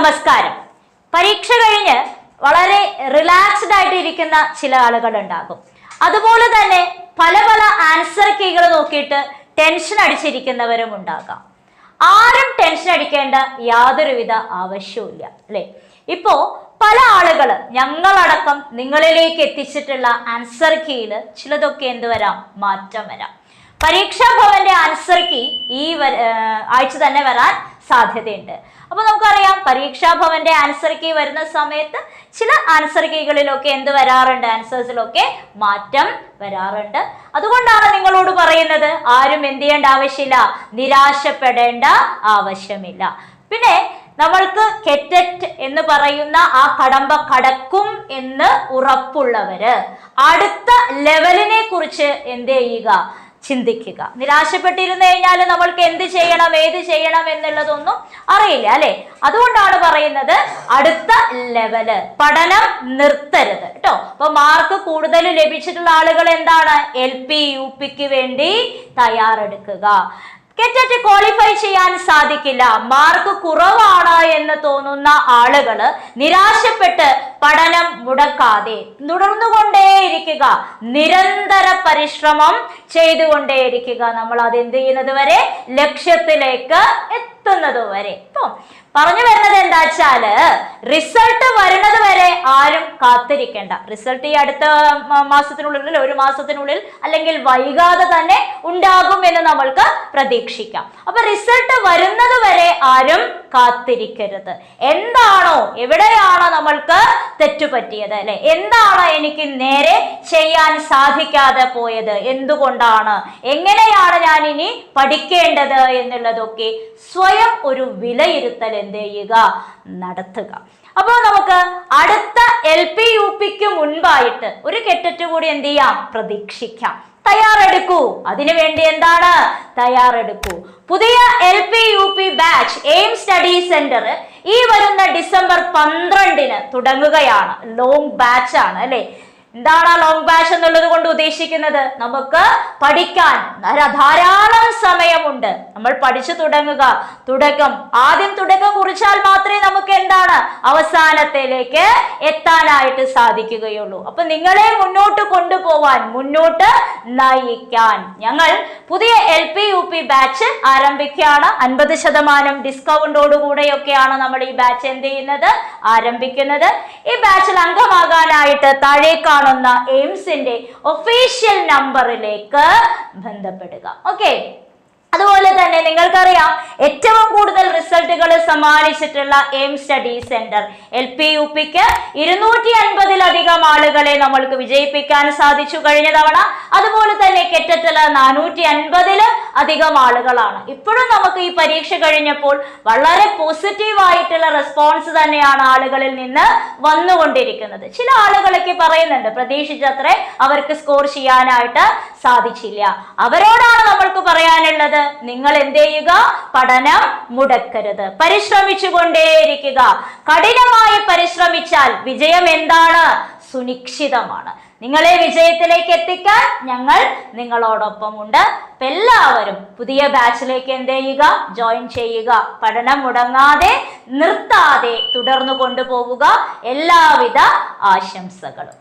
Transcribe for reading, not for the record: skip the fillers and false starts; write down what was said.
നമസ്കാരം. പരീക്ഷ കഴിഞ്ഞ് വളരെ റിലാക്സ്ഡ് ആയിട്ട് ഇരിക്കുന്ന ചില ആളുകൾ ഉണ്ടാകും. അതുപോലെ തന്നെ പല പല ആൻസർ കീകൾ നോക്കിയിട്ട് ടെൻഷൻ അടിച്ചിരിക്കുന്നവരും ഉണ്ടാകാം. ആരും ടെൻഷൻ അടിക്കേണ്ട യാതൊരുവിധ ആവശ്യവുമില്ല അല്ലേ. ഇപ്പോ പല ആളുകൾ ഞങ്ങളടക്കം നിങ്ങളിലേക്ക് എത്തിച്ചിട്ടുള്ള ആൻസർ കീയിൽ ചിലതൊക്കെ എന്ത് വരാം, മാറ്റം വരാം. പരീക്ഷാ ഭവന്റെ ആൻസർ കീ ഈ ആഴ്ച തന്നെ വരാൻ സാധ്യതയുണ്ട്. അപ്പൊ നമുക്കറിയാം, പരീക്ഷാ ഭവന്റെ ആൻസർ കീ വരുന്ന സമയത്ത് ചില ആൻസർ കീകളിലൊക്കെ എന്ത് വരാറുണ്ട്, ആൻസേഴ്സിലൊക്കെ മാറ്റം വരാറുണ്ട്. അതുകൊണ്ടാണ് നിങ്ങളോട് പറയുന്നത്, ആരും എന്ത് ചെയ്യേണ്ട ആവശ്യമില്ല, നിരാശപ്പെടേണ്ട ആവശ്യമില്ല. പിന്നെ നമ്മൾക്ക് കെറ്ററ്റ് എന്ന് പറയുന്ന ആ കടമ്പ കടക്കും എന്ന് ഉറപ്പുള്ളവര് അടുത്ത ലെവലിനെ കുറിച്ച് എന്ത് ചെയ്യുക, ചിന്തിക്കുക. നിരാശപ്പെട്ടിരുന്നു കഴിഞ്ഞാൽ നമ്മൾക്ക് എന്ത് ചെയ്യണം, ഏത് ചെയ്യണം എന്നുള്ളതൊന്നും അറിയില്ല അല്ലെ. അതുകൊണ്ടാണ് പറയുന്നത് അടുത്ത ലെവല്, പഠനം നിർത്തരുത് കേട്ടോ. അപ്പൊ മാർക്ക് കൂടുതൽ ലഭിച്ചിട്ടുള്ള ആളുകൾ എന്താണ്, LPUPക്ക് വേണ്ടി തയ്യാറെടുക്കുക. കെറ്ററ്റ് ക്വാളിഫൈ ചെയ്യാൻ സാധിക്കില്ല, മാർക്ക് കുറവാണ് എന്ന് തോന്നുന്ന ആളുകള് നിരാശപ്പെട്ട് പഠനം മുടക്കാതെ തുടർന്നുകൊണ്ടേയിരിക്കുക, നിരന്തര പരിശ്രമം ചെയ്തുകൊണ്ടേയിരിക്കുക. നമ്മൾ അത് എന്ത് ചെയ്യുന്നത് വരെ, ലക്ഷ്യത്തിലേക്ക് എത്തുന്നത് വരെ. ഇപ്പം പറഞ്ഞു വരുന്നത് എന്താ വെച്ചാല്, റിസൾട്ട് വരുന്നത് വരെ ആരും കാത്തിരിക്കേണ്ട. റിസൾട്ട് ഈ അടുത്ത മാസത്തിനുള്ളിൽ, ഒരു മാസത്തിനുള്ളിൽ അല്ലെങ്കിൽ വൈകാതെ തന്നെ ഉണ്ടാകും എന്ന് നമ്മൾക്ക് പ്രതീക്ഷിക്കാം. അപ്പൊ റിസൾട്ട് വരുന്നത് വരെ ആരും കാത്തിരിക്കരുത്. എന്താണോ, എവിടെയാണോ നമ്മൾക്ക് തെറ്റുപറ്റിയത് അല്ലെ, എന്താണ് എനിക്ക് നേരെ ചെയ്യാൻ സാധിക്കാതെ പോയത്, എന്തുകൊണ്ടാണ്, എങ്ങനെയാണ് ഞാൻ ഇനി പഠിക്കേണ്ടത് എന്നുള്ളതൊക്കെ സ്വയം ഒരു വിലയിരുത്തൽ എന്ത് ചെയ്യുക, നടത്തുക. അപ്പോൾ നമുക്ക് അടുത്ത LPUPക്ക് മുൻപായിട്ട് ഒരു കെറ്ററ്റ് കൂടി എന്ത് ചെയ്യാം, പ്രതീക്ഷിക്കാം. തയ്യാറെടുക്കൂ, അതിനുവേണ്ടി എന്താണ്, തയ്യാറെടുക്കൂ. പുതിയ LPUP batch aim study centre ഈ വരുന്ന ഡിസംബർ 12 തുടങ്ങുകയാണ്. ലോങ് ബാച്ച് ആണ് അല്ലെ. എന്താണ് ആ ലോങ് ബാച്ച് എന്നുള്ളത് കൊണ്ട് ഉദ്ദേശിക്കുന്നത്, നമുക്ക് പഠിക്കാൻ ധാരാളം സമയമുണ്ട്. നമ്മൾ പഠിച്ചു തുടങ്ങുക, ആദ്യം തുടക്കം കുറിച്ചാൽ മാത്രമേ നമുക്ക് എന്താണ് അവസാനത്തിലേക്ക് എത്താനായിട്ട് സാധിക്കുകയുള്ളൂ. അപ്പൊ നിങ്ങളെ മുന്നോട്ട് കൊണ്ടുപോവാൻ, മുന്നോട്ട് നയിക്കാൻ ഞങ്ങൾ പുതിയ LPUP ബാച്ച് ആരംഭിക്കുകയാണ്. 50% ഡിസ്കൗണ്ടോടുകൂടെയൊക്കെയാണ് നമ്മൾ ഈ ബാച്ച് എന്ത് ചെയ്യുന്നത്, ആരംഭിക്കുന്നത്. ഈ ബാച്ചിൽ അംഗമാകാനായിട്ട് താഴേക്കാണ് എയിംസിന്റെ ഒഫീഷ്യൽ നമ്പറിലേക്ക് ബന്ധപ്പെടുക. ഓക്കെ. അതുപോലെ തന്നെ നിങ്ങൾക്കറിയാം, ഏറ്റവും കൂടുതൽ റിസൾട്ടുകൾ സമ്മാനിച്ചിട്ടുള്ള എയിം സ്റ്റഡി സെന്റർ LPUPക്ക് 250-ലധികം ആളുകളെ നമ്മൾക്ക് വിജയിപ്പിക്കാൻ സാധിച്ചു കഴിഞ്ഞ തവണ. അതുപോലെ തന്നെ കെറ്ററ്റില് 450-ലധികം ആളുകളാണ്. ഇപ്പോഴും നമുക്ക് ഈ പരീക്ഷ കഴിഞ്ഞപ്പോൾ വളരെ പോസിറ്റീവ് ആയിട്ടുള്ള റെസ്പോൺസ് തന്നെയാണ് ആളുകളിൽ നിന്ന് വന്നുകൊണ്ടിരിക്കുന്നത്. ചില ആളുകളൊക്കെ പറയുന്നുണ്ട്, പ്രതീക്ഷിച്ചത്ര അവർക്ക് സ്കോർ ചെയ്യാനായിട്ട് സാധിച്ചില്ല. അവരോടാണ് നമ്മൾക്ക് പറയാനുള്ളത്, നിങ്ങൾ എന്ത് ചെയ്യുക, പഠനം മുടക്കരുത്, പരിശ്രമിച്ചുകൊണ്ടേയിരിക്കുക. കഠിനമായി പരിശ്രമിച്ചാൽ വിജയം എന്താണ്, സുനിശ്ചിതമാണ്. നിങ്ങളെ വിജയത്തിലേക്ക് എത്തിക്കാൻ ഞങ്ങൾ നിങ്ങളോടൊപ്പം ഉണ്ട്. എല്ലാവരും പുതിയ ബാച്ചിലേക്ക് എന്ത് ചെയ്യുക, ജോയിൻ ചെയ്യുക. പഠനം മുടങ്ങാതെ, നിർത്താതെ തുടർന്നു കൊണ്ടുപോവുക. എല്ലാവിധ ആശംസകളും.